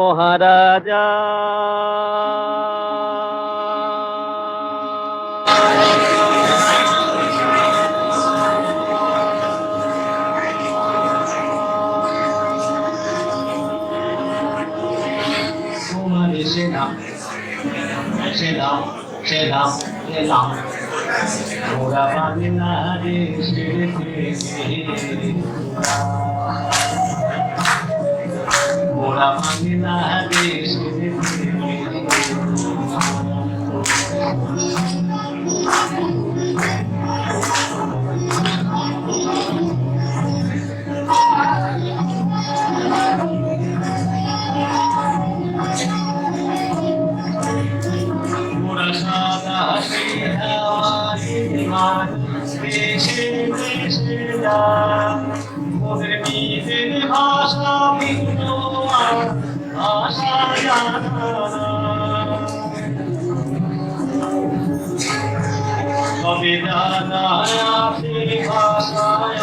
মহারাজা সেলাম সেলাম সেলাম ওরা বাংলারে ওরা বাংলারে ওদের নিজের ভাষা ভিন্ন ভাষা তবে জানা আছে ভাষায়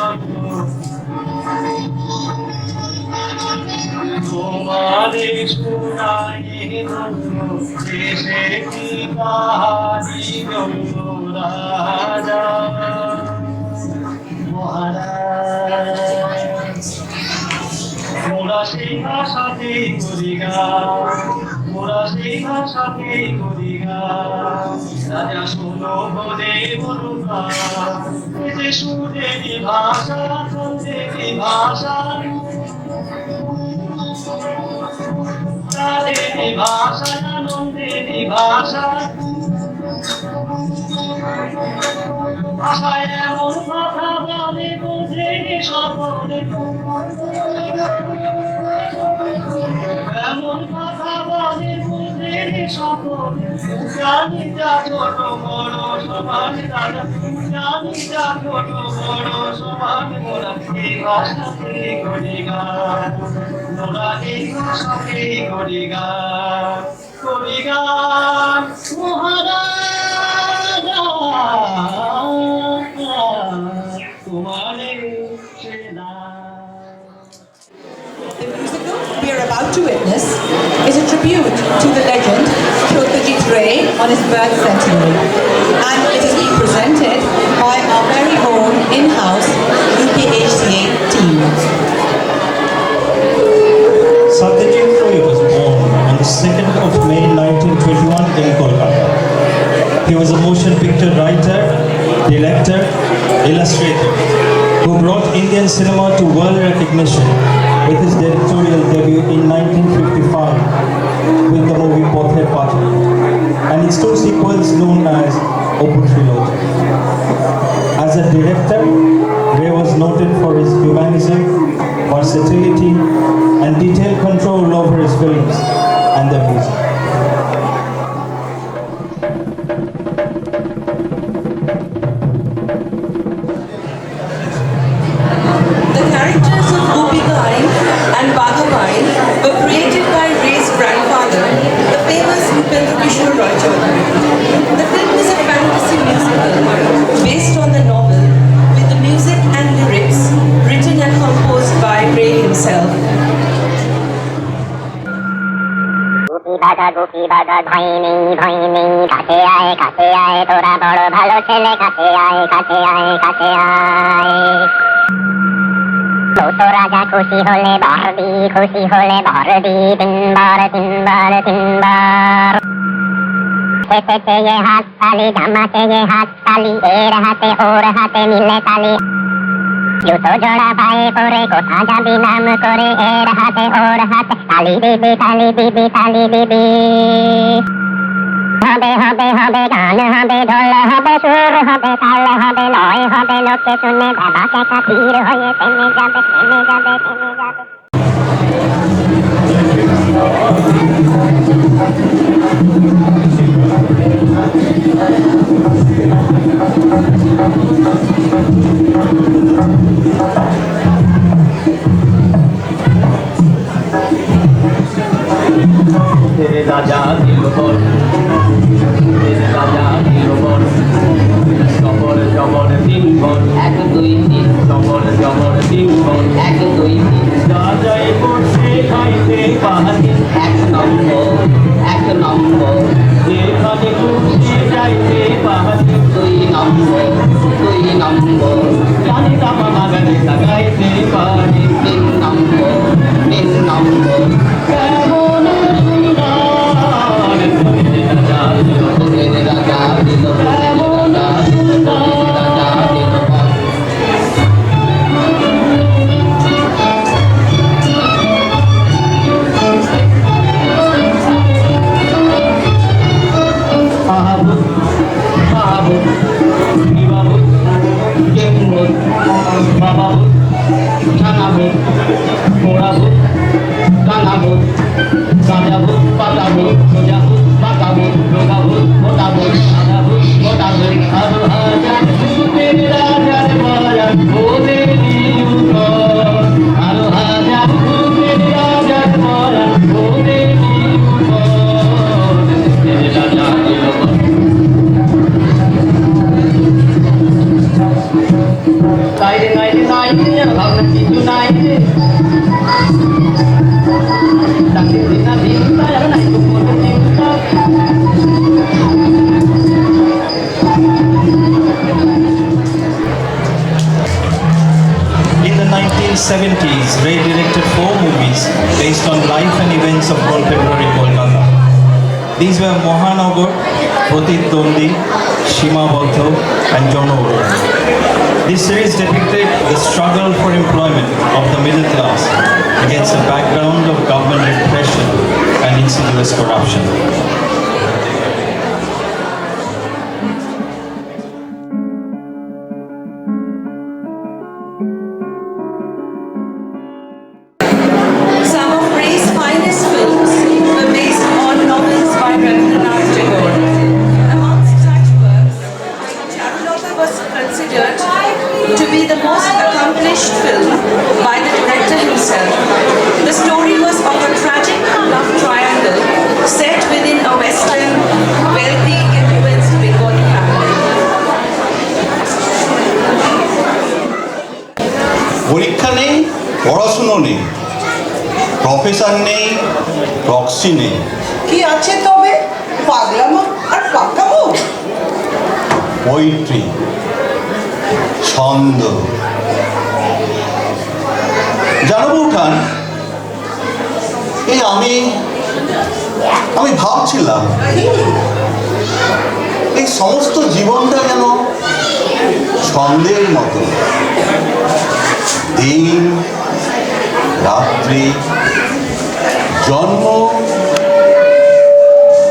তোমারে শোনাই দেশে কি কাহানি রাজা মহারাজ মোরা সেই ভাষাতে করি গান মোরা সেই ভাষাতে করি গান রাজা শোনো বলে বলুকা যে সুরেরি ভাষা চন্দ্রেরি ভাষা রাধেরি ভাষা আনন্দেরি ভাষা ভাষায় এমন কথা বলে বোঝে সকলে এমন কথা বলে বোঝে সকলে জানি যা ছোট বড় সমান দাদা জানি যা ছোট বড় সমান মোরা এই ভাষাতে করি গান মোরা এই ভাষাতে করি গান মহারাজ we are about to witness is a tribute to the legend Satyajit Ray on his birth centenary, and it is being presented by our very own in-house UPHCA team. Satyajit Ray was born on the 2nd of May 1921 in Kolkata. He was a motion picture writer, director, illustrator who brought Indian cinema to world recognition with his directorial debut in 1955 with the movie Pothe Pathi and its two sequels known as Open Trilogy. As a director, Ray was noted for his humanism, versatility and detailed control over his films and their music. The characters of Gopikai and Baghabai were created by Ray's grandfather, the famous Upendra Kishore Roy Chaudhary. The film is a fantasy musical based on the novel with the music and lyrics written and composed by Ray himself. Gopi বাঘা ভয় নেই কাছে আয় তোরা বড় ভালো ছেলে কাছে আয় কাছে আয় তো রাজা খুশি হলে তিনবার শেষেতে এ হাত তালি জামাতে এ হাত তালি এর হাতে ওর হাতে মিলে তালি জুতো জোড়া পায়ে পরে কোথা যাবি নাম করে এর হাতে ওর হাতে তালি দিবি হবে গান হবে ঢোল হবে সুর হবে তাল হবে লয় হবে লোকে শুনে বাবাকে কাতির হয়ে থেমে যাবে রাজা দিল বল জবর তিন বল 1 2 3 জবর তিন বল 1 2 3 রাজাই করছে খাইতে পাহাড়ি 1 আরো হাজার ভূতের রাজার বয়ান বলেনি উদয়। আরো হাজার ভূতের রাজার বয়ান বলেনি উদয়। রাজা এলো নাই রে নাই রে নাই রে আর ভাবনা কিছু নাই রে তাকে দিনা দিনটা আর নাই তো কোনো চিন্তা In the 1970s, Ray directed 4 movies based on life and events of contemporary Kolkata. These were Mohanagar, Potit Dondi, Shima Bodho, and Jonour. This series depicted the struggle for employment of the middle class against a background of government repression and insidious corruption. Some of Ray's finest films were based on novels by Rabindranath Tagore. Amongst such works, Charulata was considered to be the most accomplished film by the director himself. The story was of a tragic love triangle set within a western, wealthy, influenced Bengali family. পরীক্ষা নেই, পড়াশুনো নেই, professor নেই, proxy নেই, কি আছে তবে পাগলামো আর পাকামো? পোয়েট্রি, ছন্দ। জানো বৌঠান, এই আমি ভাবছিলাম এই সমস্ত জীবনটা যেন ছন্দের মতো। দিন, রাত্রি, জন্ম,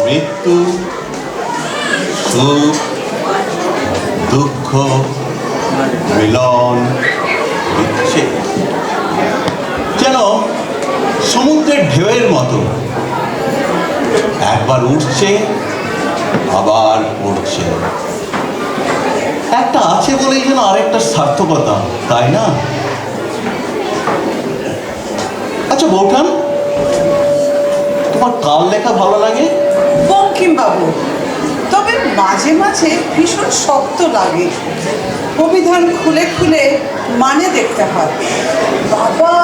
মৃত্যু, সুখ, দুঃখ, মিলন, বিচ্ছেদ, যেন সমুদ্রের ঢেউয়ের মতো একবার উঠছে আবার পড়ছে। একটা আছে বলেই যেন আরেকটা সার্থকতা, তাই না? আচ্ছা বৌঠান, তোমার কার লেখা ভালো লাগে? বঙ্কিমবাবু, তবে মাঝে মাঝে ভীষণ শক্ত লাগে। অভিধান খুলে খুলে মানে দেখতে হয়। বাবা,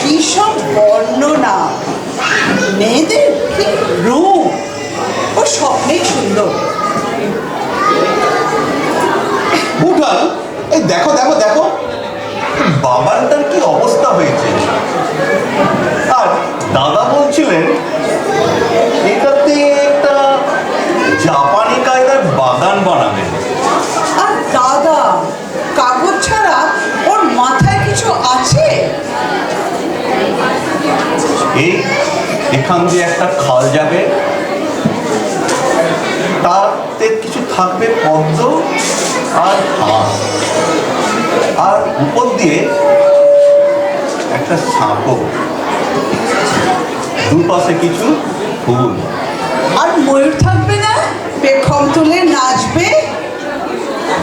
কি সব বর্ণনা, মেয়েদের কি রূপ, ও স্বপ্নেই সুন্দর। বৌঠান, এই দেখো দেখো দেখো, বাবারটার কি অবস্থা হয়েছে। আর দাদা বলছিলেন এটাতে একটা জাপানি কায়দার বাগান বানাবেন। আর দাদা, কাগজ ছাড়া ওর মাথায় কিছু আছে? এই এখান দিয়ে একটা খাল যাবে, তাতে কিছু থাকবে পদ্ম আর হাঁস, আর উপর দিয়ে একটা সাঁকো, দুপাশে কিছু ফুল। আর ময়ূর থাকবে না, পেখম তুলে নাচবে?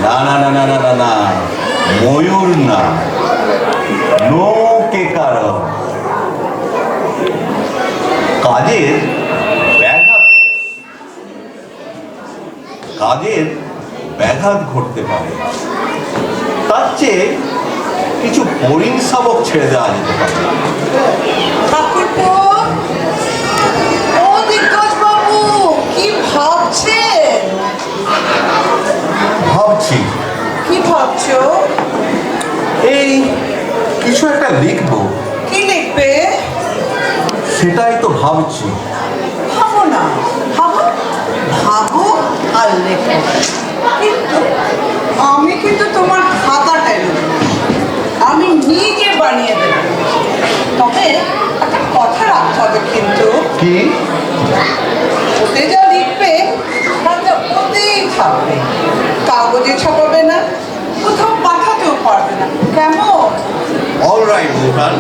না না না না না না না, ময়ূর না, নৌকে কারণ কাজের ব্যাঘাত ঘটতে পারে। তার চেয়ে কিছু হরিণ শাবক ছেড়ে দেওয়া যেতে পারে। ঠাকুরপো, ও দিগ্গজ বাবু, কি ভাবছেন? ভাবছি কি ভাবছো? এই কিছু একটা লিখবো, কি লিখবে? সেটাই তো ভাবছি। ভাবো না, ভাবো ভাবো আর লেখো। কিন্তু আমি কিন্তু তোমার খাতাটাই নেব, আমি নিজে বানিয়ে দেব। তবে একটা কথা রাখতে হবে কিন্তু, কি? ওতে যা লিখবে তাতে ওতেই থাকবে, কাগজে ছাপাবে না, কোথাও পাঠাতেও পারবে না, কেমন? All right বৌঠান।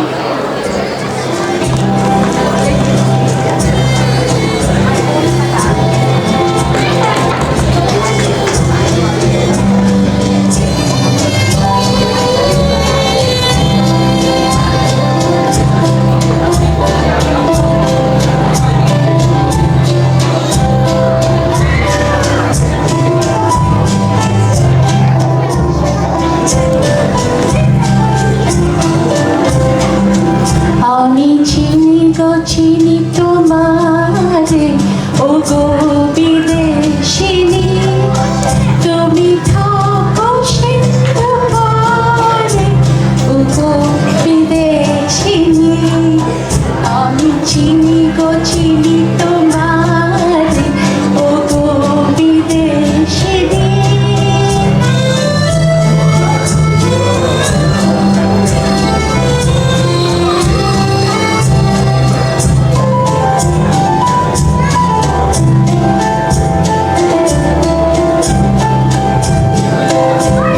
বিদেশিনী তুমি থাকো সিন্ধু পারে ওগো বিদেশিনী আমি চিনি গো চিনি তোমারে ওগো বিদেশিনী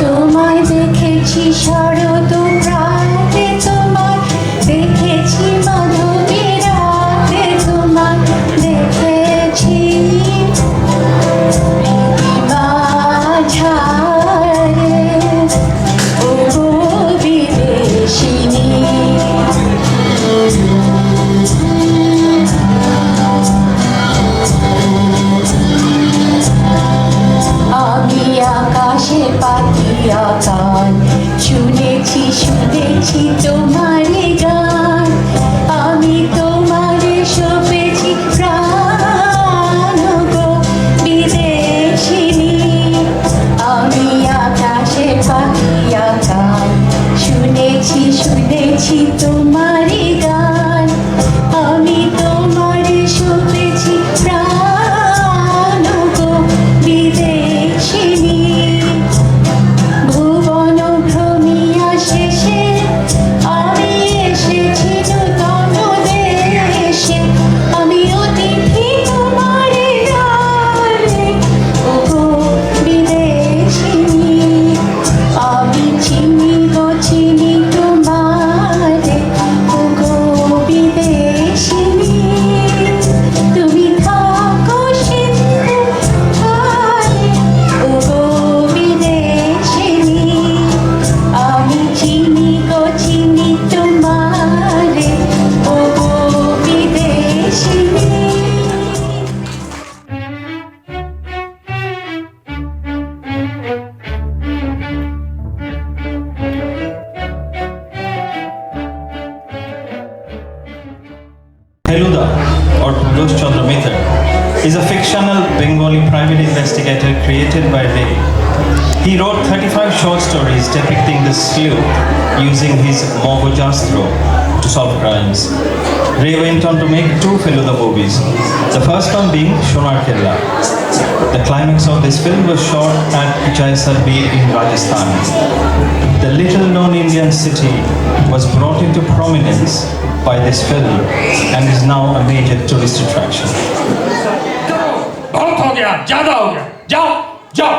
তোমায় দেখেছি শরৎ প্রাতে তোমায় দেখেছি মাধবী রাতে তোমায় দেখেছি মাঝারে ওগো বিদেশিনী আমি আকাশে পাতিয়া গান শুনেছি শুনেছি তোমার গান আমি তোমারে সপেছি প্রাণ গো বিদেশিনী আমি আকাশে পাতিয়া গান শুনেছি শুনেছি তোমার গান আমি তোমারে সপেছি প্রাণ গো বিদেশিনী ভুবন ভ্রমিয়া শেষে আমি এসেছি নূতন দেশে আমি অতিথি তোমার দ্বারে ওগো বিদেশিনী আমি চিনি গো চিনি তোমারে ওগো বিদেশিনী তুমি থাকো সিন্ধু পারে ওগো বিদেশিনী আমি চিনি গো চিনি তোমারে ওগো বিদেশিনী Feluda, or Purush Chandra Mitra, is a fictional Bengali private investigator created by Ray. He wrote 35 short stories depicting the sleuth using his Mogojastro to solve crimes. Ray went on to make 2 Feluda movies, the first one being Sonar Kella. The climax of this film was shot at Jaisalmer in Rajasthan. The little-known Indian city was brought into prominence by this film and is now a major tourist attraction. बहुत हो गया, ज्यादा हो गया, जाओ जाओ।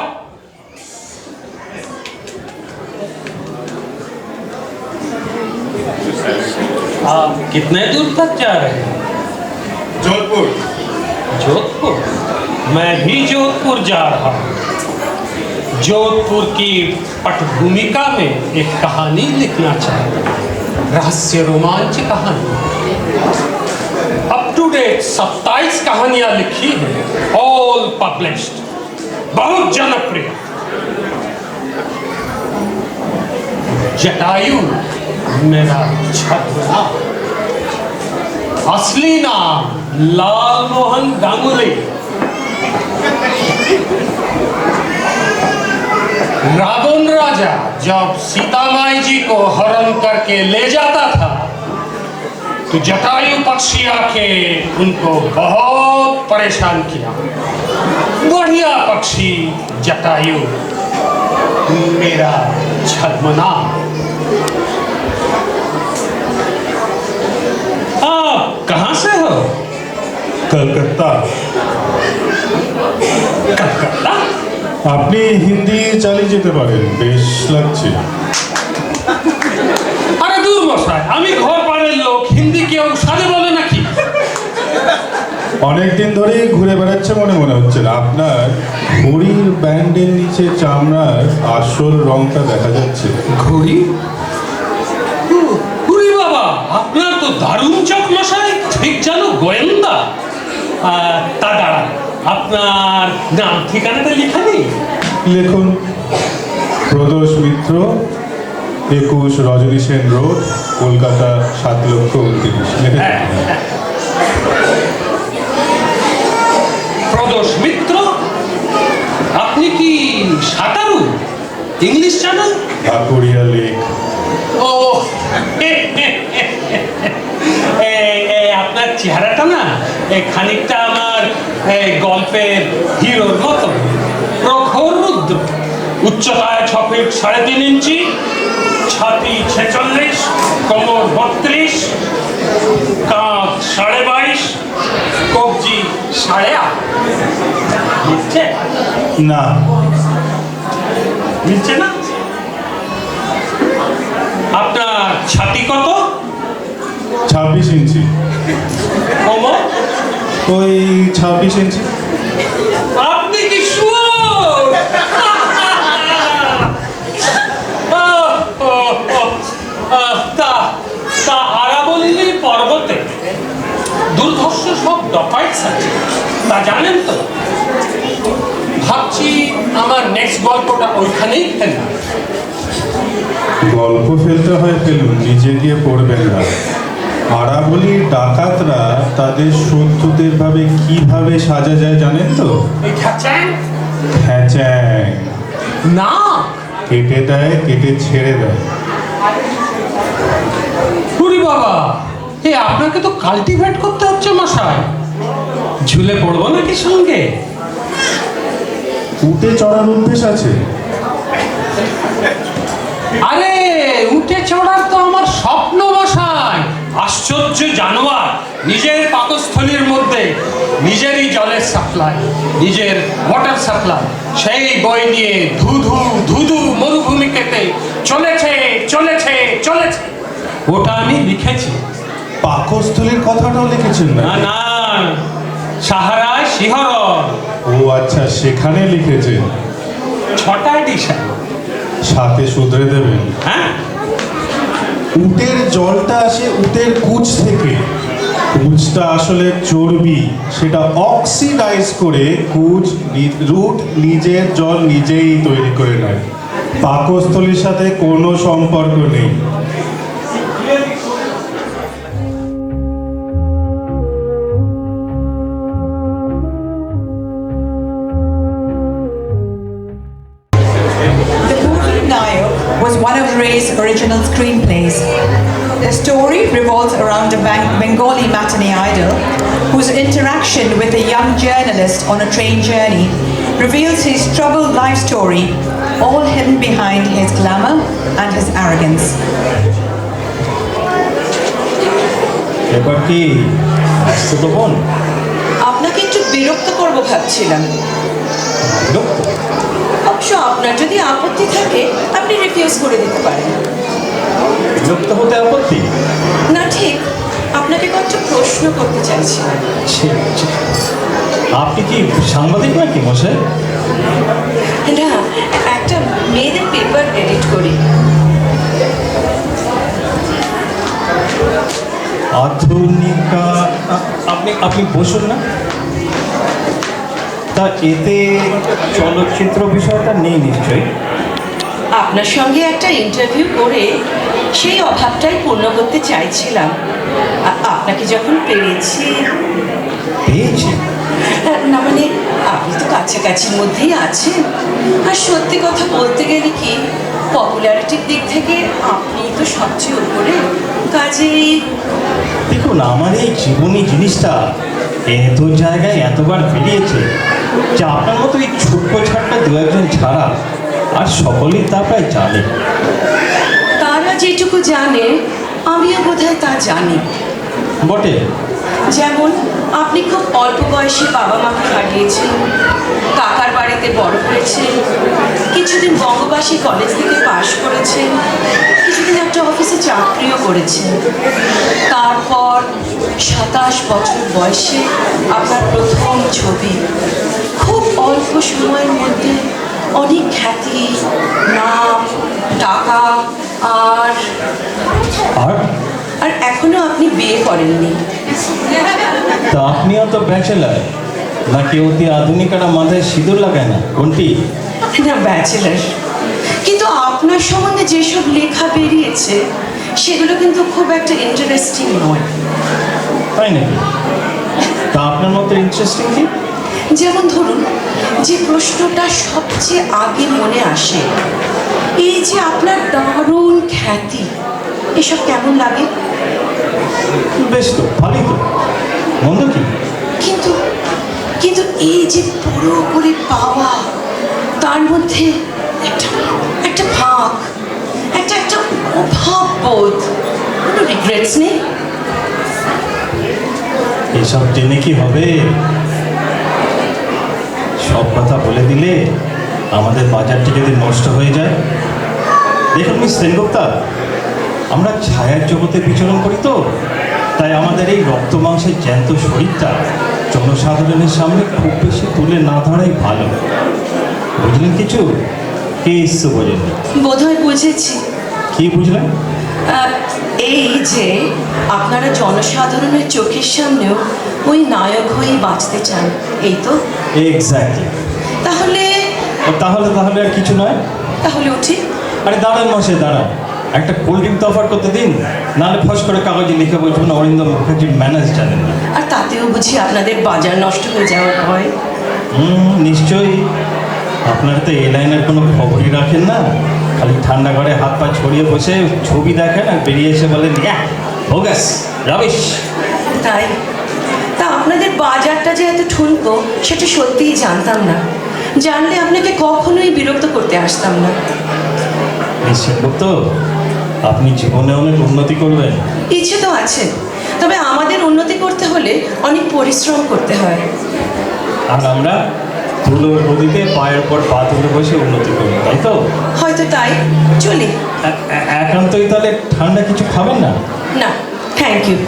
आप कितने दूर तक जा रहे हैं? जोधपुर। जोधपुर? मैं भी जोधपुर जा रहा हूँ। जोधपुर की पटभूमिका में एक कहानी लिखना चाहता हूँ, रहस्य रोमांच कहानी। अप टू डेट 27 कहानियां लिखी हैं, ऑल पब्लिश्ड, बहुत जनप्रिय। जटायु मेरा छठा, असली नाम लाल मोहन गांगुली। रावण राजा जब सीता माई जी को हरण करके ले जाता था तो जटायु पक्षी आके उनको बहुत परेशान किया। बढ़िया पक्षी जटायु मेरा छद्मना। आप कहाँ से हो? कलकत्ता। कलकत्ता? আপনি হিন্দি চালিয়ে যেতে পারেন, বেশ লাগছে। আরে দূর মশাই, আমি ঘর পাড়ের লোক, হিন্দি কেউ সাজে বলে নাকি? অনেকদিন ধরেই ঘুরে বেড়াচ্ছে মনে হচ্ছে না। আপনার ঘড়ির ব্যান্ডের নিচে চামড়ার আসল রংটা দেখা যাচ্ছে। ঘড়ি? ঘড়ি বাবা, আপনার তো দারুণ চোখ মশাই, ঠিক জানো গোয়েন্দা। তা দাঁড়ান, আপনার নাম ঠিকানাটা লেখা নেই? লিখুন, Pradosh Mitra, 21 Rajani Sen road, Kolkata 7,29,000। Pradosh English channel? Dhakuria lake. ও আপনার চেহারাটা না খানিকটা আমার গল্পের হিরোর মতো, প্রখর রুদ্র, উচ্চতায় 6 ফিট 3.5 ইঞ্চি, ছাতি 46, কোমর 32, কাঁধ 22.5, কবজি 8.5। মিলছে? না, মিলছে না? আপনার ছাতি কত? 26 ইঞ্চি। কোমর? ওই 26 ইঞ্চি। আপনি কি শুয়োর? তা আরাবল্লী পর্বতে দুর্ধর্ষ সব ডকাইটস আছে, তা জানেন তো? ভাবছি আমার নেক্সট গল্পটা ওইখানেই ফেলব। গল্প ফেলতে হয় ফেলুন, নিজে গিয়ে পড়বেন না। আরাবলীর ডাকাতরা তাদের শত্রুদের ভাবে কিভাবে সাজা যায় জানেন তো? এই খ্যাচাং? হ্যাঁ, না, কেটে দেয়, কেটে ছেড়ে দেয়। পুরি বাবা, আপনাকে তো কাল্টিভেট করতে হচ্ছে মশাই। ঝুলে পড়বো নাকি সঙ্গে? উঠে চড়ার অভ্যেস আছে? আরে উঠে চড়ার তো আমার স্বপ্ন মশাই। আশ্চর্য জানোয়ার, নিজের পাকস্থলীর মধ্যে নিজেরই জলের সাপ্লাই, নিজের ওয়াটার সাপ্লাই, সেই বই নিয়ে ধুধু ধুধু মরুভূমিকেতে চলেছে চলেছে চলেছে। ওটা আমি লিখেছি। পাকস্থলীর কথাটাও লিখেছেন না? না না, সাহারায় শিহরণ। ও আচ্ছা, সেখানে লিখেছেন। 6টা এডিশন। সাথে শুধরে দেবেন। হ্যাঁ, উটের জলটা আসে উটের কুচ থেকে। কুচটা আসলে চর্বি, সেটা অক্সিডাইজ করে রুট নিজের জল নিজেই তৈরি করে নেয়। পাকস্থলীর সাথে কোনো সম্পর্ক নেই। The movie Nayak was one of Ray's original screenplays. The story revolves around a Bengali matinee idol whose interaction with a young journalist on a train journey reveals his troubled life story, all hidden behind his glamour and his arrogance. এবার কি আসতে তো বোন? আপনাকে একটু বিরক্ত করব ভাবছিলাম। বিরক্ত? অবশ্য আপনার যদি আপত্তি থাকে আপনি রিফিউজ করে দিতে পারেন। বিরক্ত হতে আপত্তি? না ঠিক, আপনাকে কয়েকটা প্রশ্ন করতে চাইছিলাম। ছি, ছি। আপনি কি সাংবাদিক নাকি মশাই? না, একটা মেয়েদের পেপার এডিট করি। আধুনিকা, আপনি বসুন না। তা এতে চলচ্চিত্র বিষয়টা নেই নিশ্চয়ই? আপনার সঙ্গে একটা ইন্টারভিউ করে সেই অভাবটাই পূর্ণ করতে চাইছিলাম। আপনাকে যখন পেয়েছি, না মানে আপনি তো কাছাকাছির মধ্যেই আছেন, আর সত্যি কথা বলতে গেলে কি পপুলারিটির দিক থেকে আপনি তো সবচেয়ে উপরে। কাজেই দেখুন, আমার এই জীবনী জিনিসটা এত জায়গায় এতবার বেরিয়েছে যে আপনার মতো এই ছোট্ট ছাট্ট 2-1 ছাড়া আর সকলেই তা প্রায় জানে। তারা যেটুকু জানে আমিও বোধহয় তা জানি। বটে। যেমন আপনি খুব অল্প বয়সে বাবা মাকে হারিয়েছেন, কাকার বাড়িতে বড় হয়েছেন, কিছুদিন বঙ্গবাসী কলেজ থেকে পাশ করেছেন, কিছুদিন একটা অফিসে চাকরিও করেছেন। তারপর 27 বছর বয়সে আপনার প্রথম ছবি, খুব অল্প সময়ের মধ্যে অনেক খ্যাতি, নাম, টাকা, আর আর এখনো আপনি বিয়ে করেননি। তা আপনিও তো ব্যাচেলার, নাকি অতি আধুনিকারা মাথায় সিঁদুর লাগায় না, কোনটি? না, ব্যাচেলার। কিন্তু আপনার সম্বন্ধে যেসব লেখা বেরিয়েছে সেগুলো কিন্তু খুব একটা ইন্টারেস্টিং নয়। তাই নাকি? তা আপনার মতো ইন্টারেস্টিং কি? যেমন ধরুন, যে প্রশ্নটা সবচেয়ে আগে মনে আসে, এই যে আপনার দারুণ খ্যাতি, এসব কেমন লাগে? বেশ তো, ভালোই তো, মন্দ কি? কিন্তু কিন্তু এই যে পুরো করে পাওয়া, তার মধ্যে একটা একটা ভাগ, একটা একটা অভাব বোধ, কোনো রিগ্রেটস নেই? এসব জেনে কি হবে? সব কথা বলে দিলে আমাদের বাজারটি যদি নষ্ট হয়ে যায়। দেখুন মিস সেনগুপ্তা, আমরা ছায়ার জগতে বিচরণ করি তো, তাই আমাদের এই রক্ত মাংসের জ্যান্ত শরীরটা জনসাধারণের সামনে খুব বেশি তুলে না ধরাই ভালো। বুঝলেন কিছু? কে এসছে বোঝেননি? বোধহয় বুঝেছি। কি বুঝলেন? এই যে আপনারা জনসাধারণের চোখের সামনেও ওই নায়ক হয়েই বাঁচতে চান, এই তো? এক্স্যাক্টলি। তাহলে তাহলে তাহলে আর কিছু নয়। তাহলে উঠি। আরে দাঁড়ান মাসে দাঁড়ান, একটা কোল্ড ড্রিঙ্ক তো অফার করতে দিন, নাহলে ফস করে কাগজে লিখে বলবেন অরিন্দম মুখার্জির ম্যানেজ জানেন না। আর তাতেও বুঝি আপনাদের বাজার নষ্ট হয়ে যাওয়ার ভয়? নিশ্চয়ই। আপনারা তো এই লাইনের কোনো খবরই রাখেন না, খালি ঠান্ডা ঘরে হাত পা ছড়িয়ে বসে ছবি দেখেন আর বেরিয়ে এসে বলেন হোগাস রাবিশ। তাই তা আপনাদের বাজারটা যে এত ঠুনকো সেটা সত্যিই জানতাম না। জানলে আপনাকে কখনোই বিরক্ত করতে আসতাম না। নিশ্চিত তো আপনি জীবনে অনেক উন্নতি করবেন? ইচ্ছে তো আছে, তবে আমাদের উন্নতি করতে হলে অনেক পরিশ্রম করতে হয়। আর আমরা ধুলোর নদীতে পায়ের পর পা তুলে বসে উন্নতি করি, তাই তো? হয়তো তাই। চলি। একান্তই তাহলে ঠান্ডা কিছু খাবেন না? না, thank you.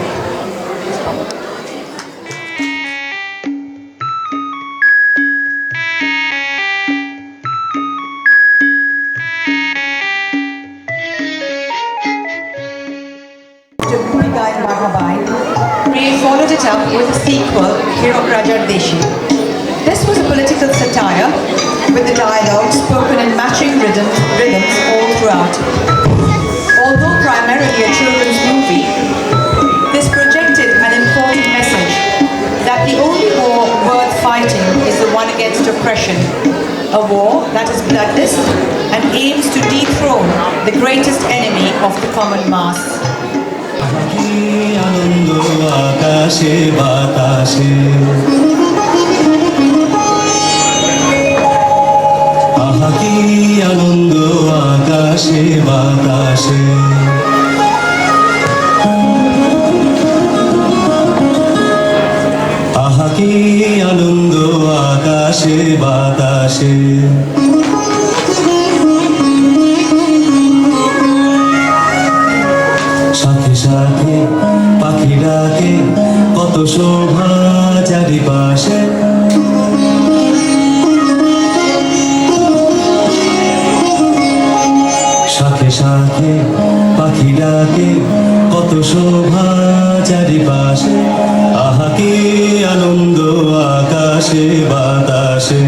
Bhumika in Bhagabai, we followed it up with a sequel, Hirok Rajar Deshi. This was a political satire with the dialogue spoken in matching rhythms all throughout. Although primarily a children's movie, this projected an important message that the only war worth fighting is the one against oppression, a war that is bloodless and aims to dethrone the greatest enemy of the common mass. আনন্দ আকাশে বাতাসে, আহা কি আনন্দ আকাশে বাতাসে, আহা কি আনন্দ আকাশে বাতাসে। সাথে সাথে পাখি ডাকে, কত শোভা চারিপাশে, সাথে সাথে পাখি ডাকে, কত শোভা চারিপাশে, আহা কি আনন্দ আকাশে বাতাসে।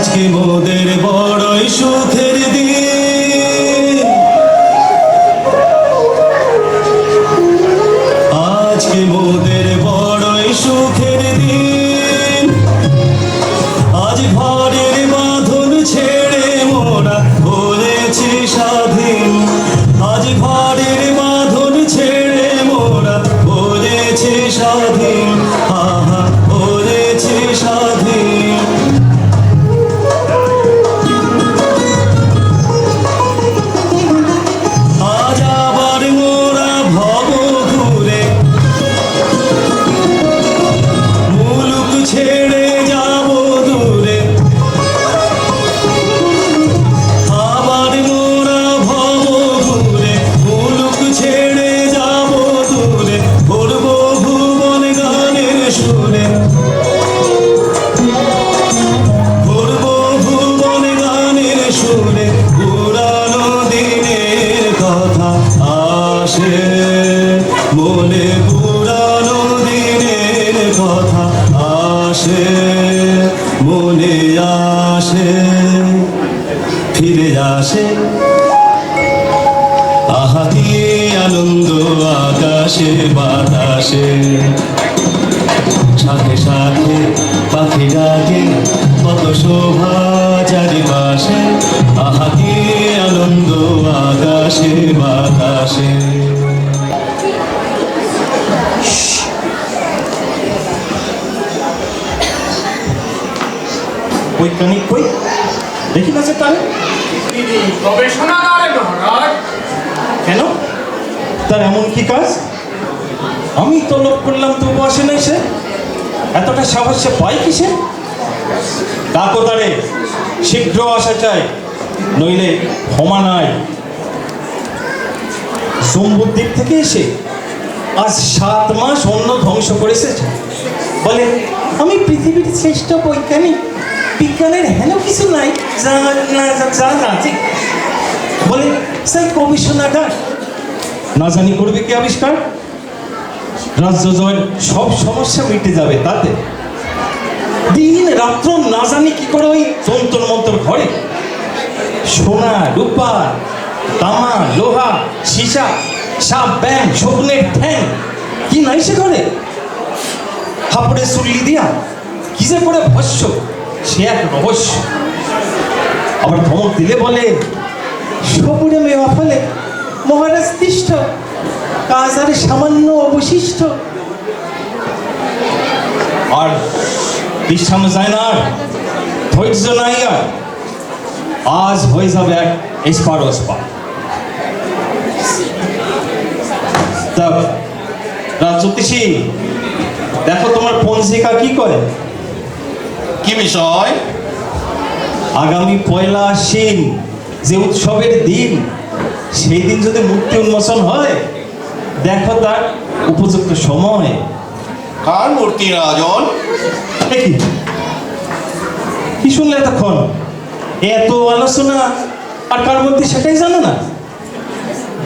আজকে মোদের বড়ই সুখের দিন, আজকে মোদের বড়ই সুখের দিন, আজ ঘরের বাঁধন ছেড়ে মোরা হয়েছি স্বাধীন, আজ ঘরের বাঁধন ছেড়ে মোরা হয়েছি স্বাধীন, আহা হয়েছি স্বাধীন। আজ আবার মোরা ভব ঘুরে মুলুক ছেড়ে যাব দূরে, আবার মোরা ভব ঘুরে মুলুক ছেড়ে যাব দূরে, করব ভুবন গানের সুরে, করব ভুবন গানের সুরে, পুরানো দিনের কথা আসে মনে, পুরানো দিনের কথা আসে মনে, আসে ফিরে আসে আহা কি আনন্দ আকাশে বাতাসে, সাথে সাথে পাখি ডাকে কত শোভা চারিপাশে, আহা কি আনন্দ আকাশে বাতাসে। বৈজ্ঞানিক বই দেখি না যে তার গবেষণাগারে মহারাজ। কেন, তার এমন কি কাজ? আমি তলব করলাম তবু আসে নাই সে। এতটা সাহস সে পায় কিসে? ডাকো তারে, শীঘ্র আসা চাই, নইলে ক্ষমা নাই। জম্বুদ্বীপ থেকে এসে আজ 7 মাস অন্য ধ্বংস করেছে। বলে আমি পৃথিবীর শ্রেষ্ঠ বৈজ্ঞানিক, বিজ্ঞানের হেন কিছু নাই যা না আছে। বলে সেই গবেষণাগার না জানি করবে কি আবিষ্কার, রাজ্য জয়ের সব সমস্যা মিটে যাবে তাতে। দিন রাত্র না জানি কি করে ওই যন্তর মন্তর ঘরে সোনা রূপা তামা লোহা সীসা সাপ ব্যাং শকুনের ঠ্যাং কি নাই সে ঘরে। হাপড়ে চুল্লি দিয়া কি যে করে ভস্য সে এক রহস্য। আবার ধমক দিলে বলে সপুরে মেওয়া ফলে মহারাজ তিষ্ঠ, কাজ আর সামান্য অবশিষ্ট। আর বিশ্রামে যায় না, আর ধৈর্য নাই আর, আজ হয়ে যাবে এক এসপার ওসপার। তা রাজজ্যোতিষী, দেখো তোমার পঞ্জিকা কি করে। কি বিষয়? আগামী 1 আশ্বিন যে উৎসবের দিন, সেই দিন যদি মূর্তি উন্মোচন হয়, দেখো তার উপযুক্ত সময়। কার মূর্তি রাজন? কি শুনলে এতক্ষণ? এত আলোচনা আর কার মূর্তি সেটাই জানো না?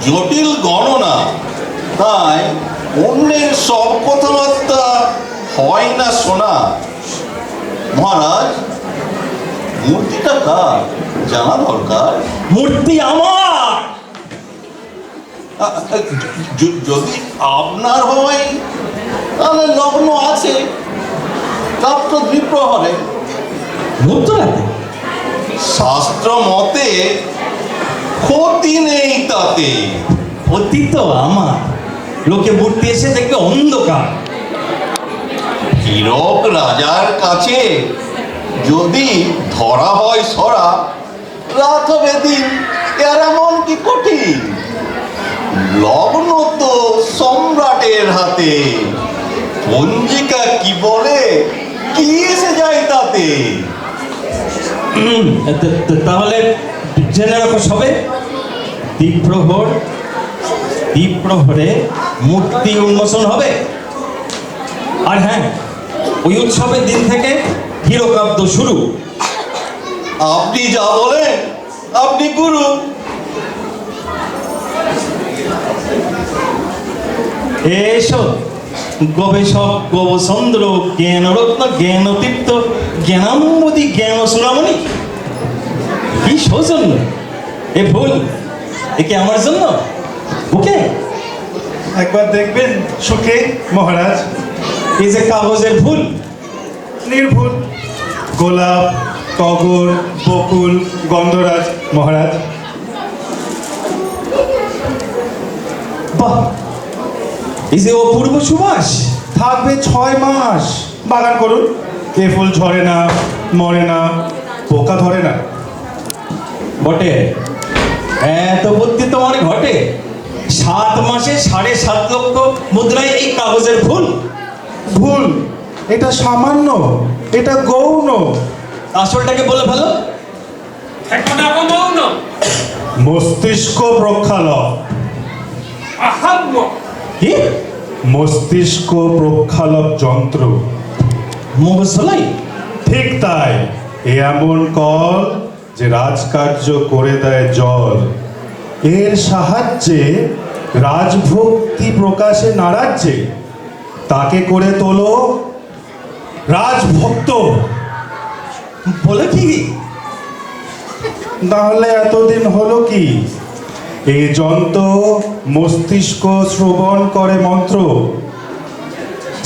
জটিল গণনা, তাই অন্যের সব কথাবার্তা হয় না শোনা। মহারাজ, মূর্তিটা কার জানা দরকার। মূর্তি আমার। যদি আপনার হয় তাহলে লগ্ন আছে, রাত্র দ্বিপ্রহরে। মধ্যরাতে শাস্ত্র মতে ক্ষতি নেই তাতে। অতি তো আমার, লোকে মূর্তি এসে দেখবে অন্ধকার। হীরক রাজার কাছে যদি ধরা হয় সরা, রাত হবে দিন, এর এমন কি কঠিন। লগ্ন তো সম্রাটের হাতে, পঞ্জিকা কি বলে কি এসে যায় তাতে। তাহলে জেনে রাখো সবে, দ্বীপ্রহরে মূর্তি উন্মোচন হবে। আর হ্যাঁ, ওই উৎসবের দিন থেকে হিরোকাব্য শুরু। আপনি যা বলেন, আপনি গুরু। এসো গবেষক গোবচন্দ্র জ্ঞানরত্ন জ্ঞানতীর্থ জ্ঞানাম্বতী জ্ঞান সুরামণি। কি সৌজন্য! এ ভুল, একে আমার জন্য ওকে একবার দেখবেন সুখে মহারাজ। এই যে কাগজের ফুল, নির্ভুল গোলাপ, টগর, বকুল, গন্ধরাজ মহারাজ। বাহ, এই যে অপূর্ব সুবাস। থাকবে 6 মাস, বাগান করুন। এ ফুল ঝরে না, মরে না, পোকা ধরে না। বটে, এত বুদ্ধি তোমার ঘটে। 7 মাসে 7.5 লক্ষ মুদ্রায় এই কাগজের ফুল। ভুল, এটা সামান্য, এটা গৌণ। আসলটাকে বলে ভালো। এখন এখন মৌন মস্তিষ্ক প্রক্ষালক। আহাম্ম কি? মস্তিষ্ক প্রক্ষালক যন্ত্র। মহসলাই? ঠিক তাই। এ এমন কল যে রাজকার্য করে দেয় জল। এর সাহায্যে রাজভক্তি প্রকাশে নারাজ্যে তাকে করে তোলো রাজভক্ত। বলে কি? তাহলে এতদিন হলো কি? এ যন্ত্র মস্তিষ্ক শ্রবণ করে মন্ত্র,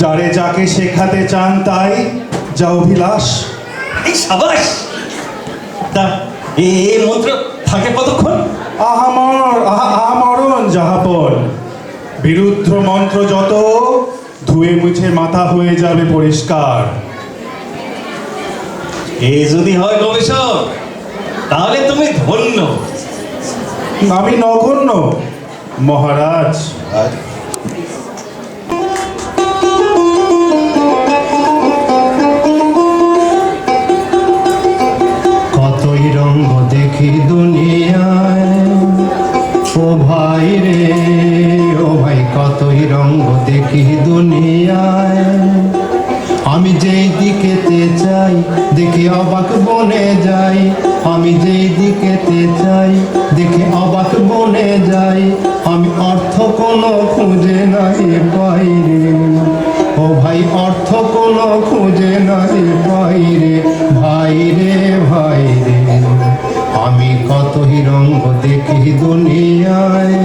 যারে যাকে শেখাতে চান তাই যা অভিলাষ। এই সাবাস। তা এ মন্ত্র থাকে কতক্ষণ? আহামরণ যাহাপন, বিরুদ্ধ মন্ত্র যত ধুয়ে মুছে মাথা হয়ে যাবে পরিষ্কার। এ যদি হয় গবেষক, তাহলে তুমি ধন্য। আমি নগণ্য মহারাজ। কতই রঙ্গ দেখি দুনিয়ায়, ও ভাই রে ও ভাই, কতই রঙ্গ দেখি দুনিয়ায়। আমি যেই দিকেতে চাই দেখে অবাক বনে যাই, আমি যেই দিকেতে চাই দেখে অবাক বনে যাই। আমি অর্থ কোনো খুঁজে নাই বাইরে, ও ভাই অর্থ কোনো খুঁজে নাই বাইরে। ভাই রে ভাই রে, আমি কতই রঙ্গ দেখি দুনিয়ায়।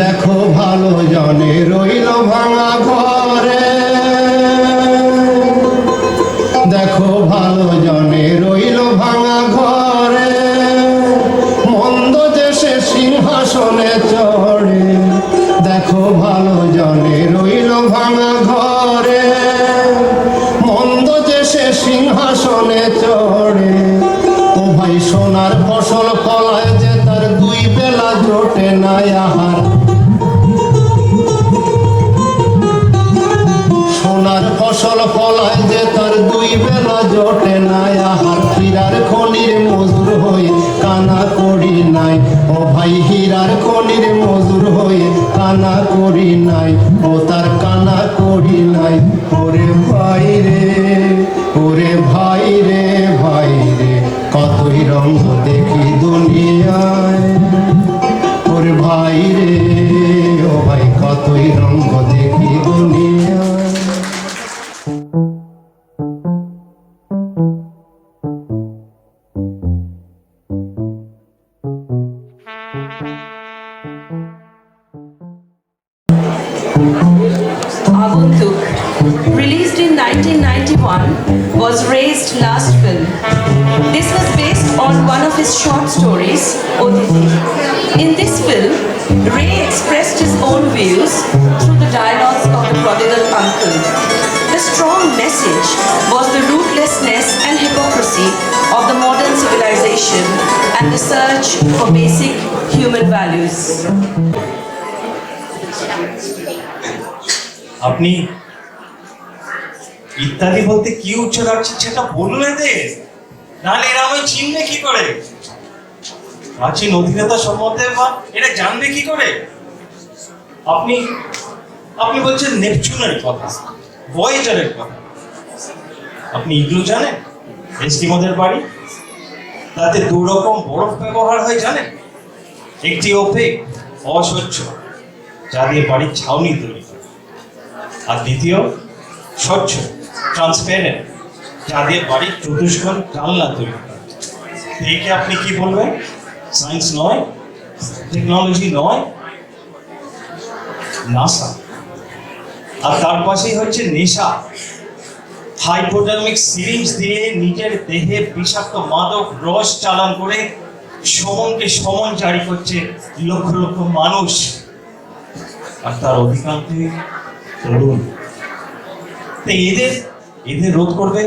দেখো ভালো জনে রইল ভাঙা ঘরে, দেখো ভালো জনে রইল ভাঙা ঘরে। মন্দ যে সে সিংহাসনে চড়ে, দেখো ভালো জনে রইল ভাঙা ঘরে। মন্দ যে সে সিংহাসনে চড়ে, ও ভাই সোনার ফসল ফলায় যে তার দুই বেলা জোটে নাই আহার। সোনার ফসল ফলায় যে তার দুই বেলা জোটে নাই আহার। হীরার খনির মজুর হয়ে কানা করি নাই, ও ভাই হীরার খনির মজুর হয়ে কানা করি নাই, ও তার কানা করি নাই। ওরে ভাই রে, ওরে ভাই রে ভাই রে, কতই রঙ্গ দেখি দুনিয়ায়। ওরে ভাই রে ও ভাই, কতই রঙ্গ দেখি দুনিয়ায়। Aguntuk, released in 1991, was Ray's last film. This was based on one of his short stories, Oditi. In this film, Ray expressed his own views through the dialogues of the prodigal uncle. The strong message was the ruthlessness and hypocrisy of the modern civilization and the search for basic human values. আপনি ইত্যাদি বলতে কি উচ্চারাচ্ছেন সেটা বলুন এদের, নাহলে এরা আমায় চিনবে কি করে? প্রাচীন অধীনতা সম্বন্ধে বা এটা জানবে কি করে? আপনি আপনি বলছেন নেপচুনের কথা, ভয়েজারের কথা। আপনি ইগলু জানেন? এস্কিমোদের বাড়ি, তাতে দু রকম বরফ ব্যবহার হয় জানেন? একটি ওপেক অস্বচ্ছ, যা দিয়ে বাড়ির ছাউনি তৈরি করে, আর দ্বিতীয় স্বচ্ছ ট্রান্সপারেন্ট, যা দিয়ে বাড়ির চতুষ্কোণ জানলা তৈরি করে। একে আপনি কি বলবেন? সায়েন্স নয়, টেকনোলজি নয়, নাসা। আর তার পাশেই হচ্ছে নেশা। হাইপোডার্মিক সিরিঞ্জ দিয়ে নিজের দেহে বিষাক্ত মাদক রস চালান করে সমনকে সমন জারি করছে লক্ষ লক্ষ মানুষ, আর তার অধিকাংশই তরুণ। এদের রোধ করবে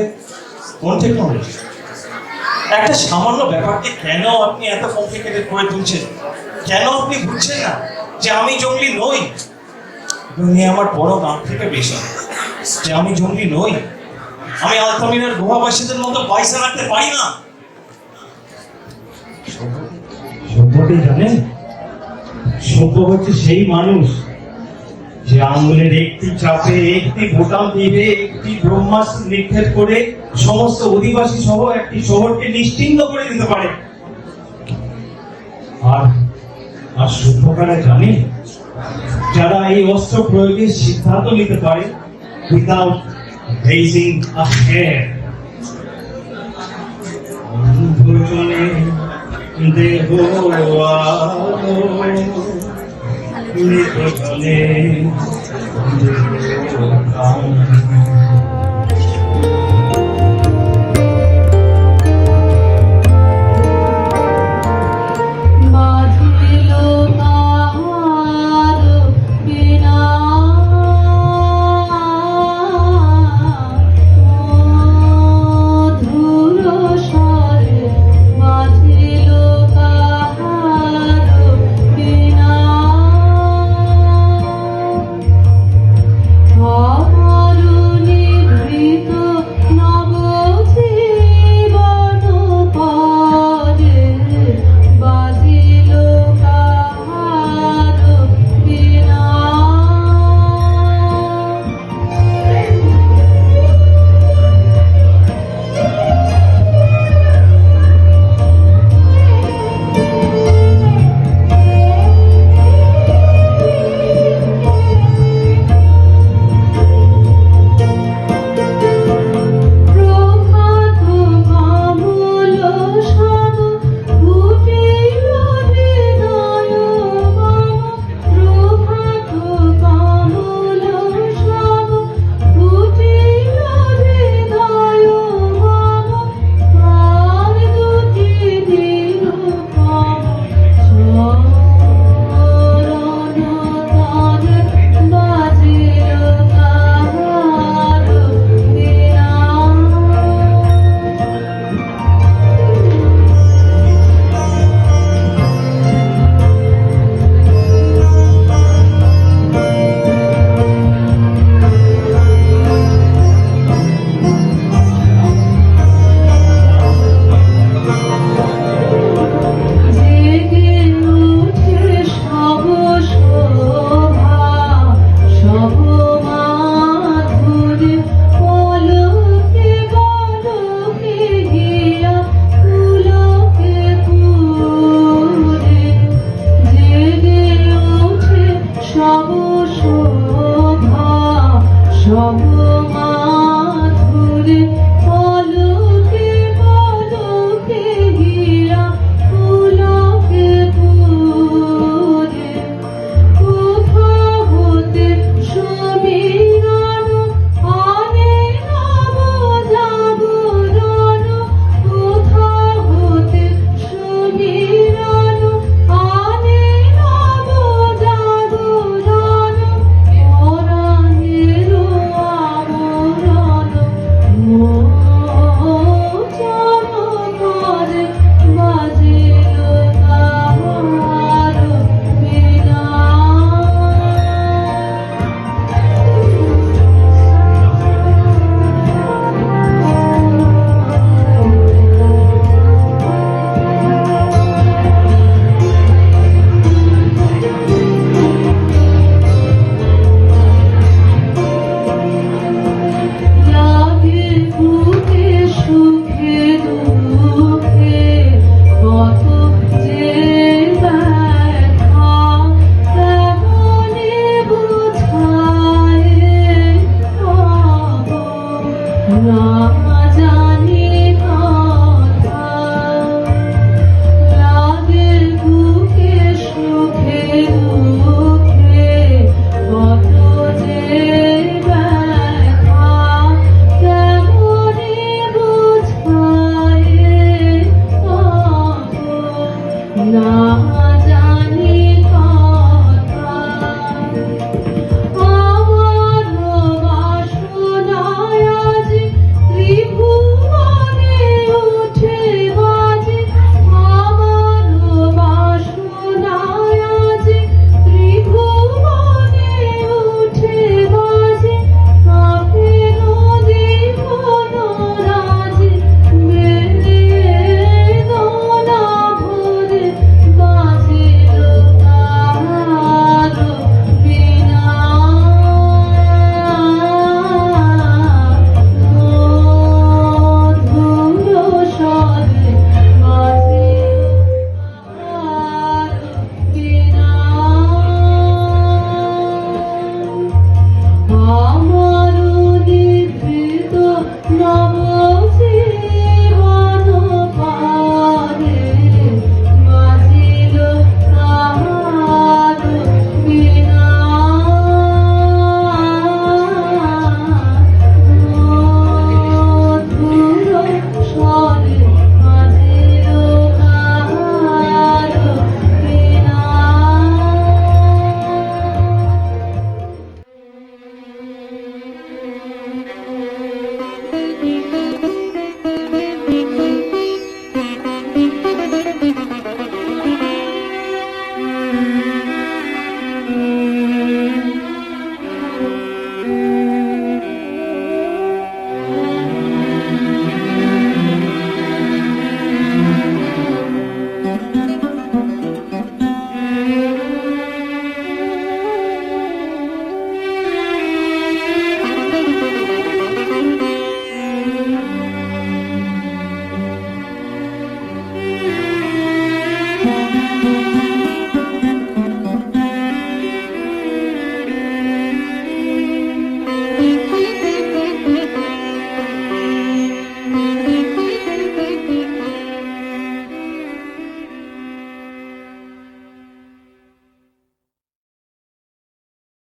কোন টেকনোলজি? একটা সামান্য ব্যাপারকে কেন আপনি এত কমপ্লিকেটেড করে তুলছেন? কেন আপনি বুঝছেন না যে আমি জঙ্গলি নই? নিয়ে আমার বড় নাম থেকে বেশি যে আমি জঙ্গলি নই। আমি আলতামিনার গুহাবাসীদের মতো পয়সা রাখতে পারি না। সভ্যকে জানেন? সভ্য হচ্ছে সেই মানুষ যে আঙুলের একটি চাপে একটি বোতাম টিপে একটি ব্রহ্মাস্ত্র নিক্ষেপ করে সমস্ত অধিবাসী সহ একটি শহরকে নিশ্চিহ্ন করে দিতে পারে। আর সভ্যকারা জানে যারা এই অস্ত্র প্রয়োগের সিদ্ধান্ত নিতে পারে উইদাউট রেইজিং আ হেয়ার। তুমি দেহ আলো নির্জনে দেহ প্রাণ।